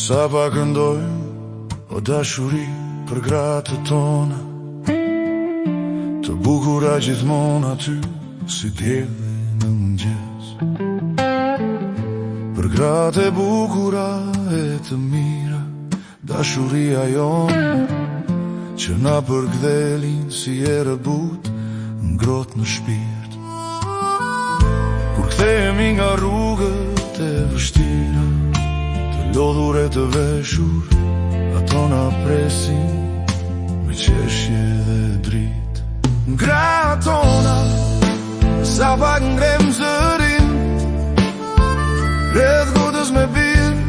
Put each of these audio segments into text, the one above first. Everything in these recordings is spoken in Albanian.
Sa pa këndojmë o dashuri për gratë tona, të bukura gjithmonë aty si dielli në mëngjes. Për gratë e bukura e të mira, dashuria jonë që na përkdhelin si erë but ngrot në shpirt. Kur kthehemi nga rrugët e vështira, të lodhur e të veshur, ato na presin me qeshje dhe dritë. Gratë tona, sa pak ngrem zërin, rreth gotës me birë,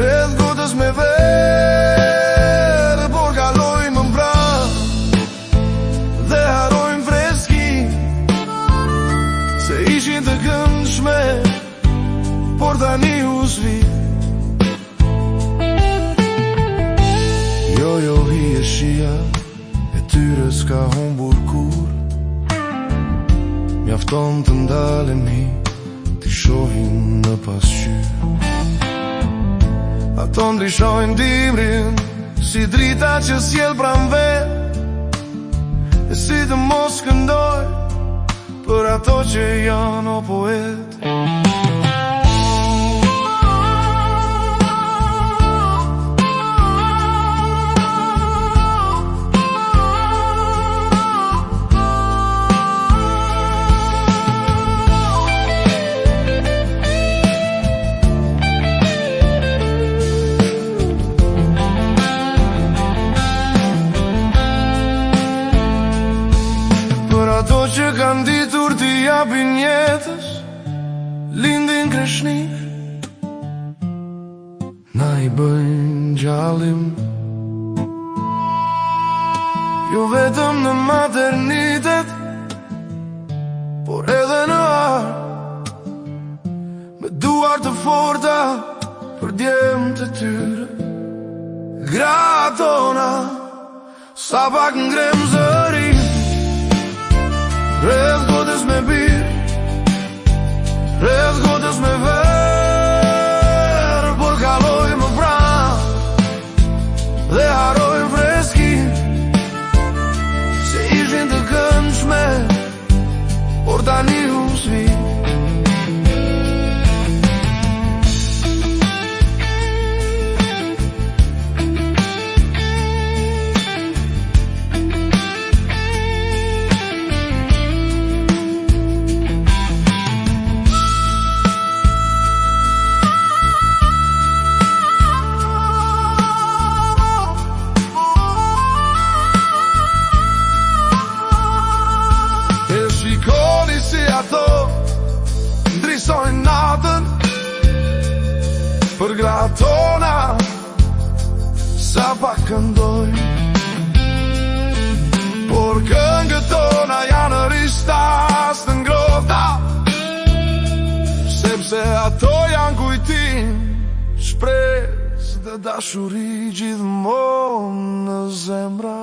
rreth gotës me verë, por kalojmë mbrapa dhe harojmë freskin, se ishin të këndshme, por tani u zvi. Jo hi e shia e tyre s'ka humbur kur, mjafton të ndalemi t'i shohim në pasqyrë. Ato ndryshojnë dimrin si drita që sjell pranver, e si të mos këndoj për ato që janë o poet. Ato që kanë ditur t'i japin jetës, lindin kreshnik, na i bëjnë gjallim, jo vetëm në maternitet, por edhe në arë, me duar të forta për djemt e tyre. Gratë tona, sa pak ngrem zërin, rreth gotës me birë, rreth gotës me verë, por kalojmë pranë dhe harojmë freskin, se ishin të këndshme, por tani u zvi. Si ato ndrisojnë natën për gratë tona, sa pak këndojnë, por këngët tona janë ristas të ngrota, sepse ato janë kujtim, shpresë dhe dashuri gjithmonë në zemra.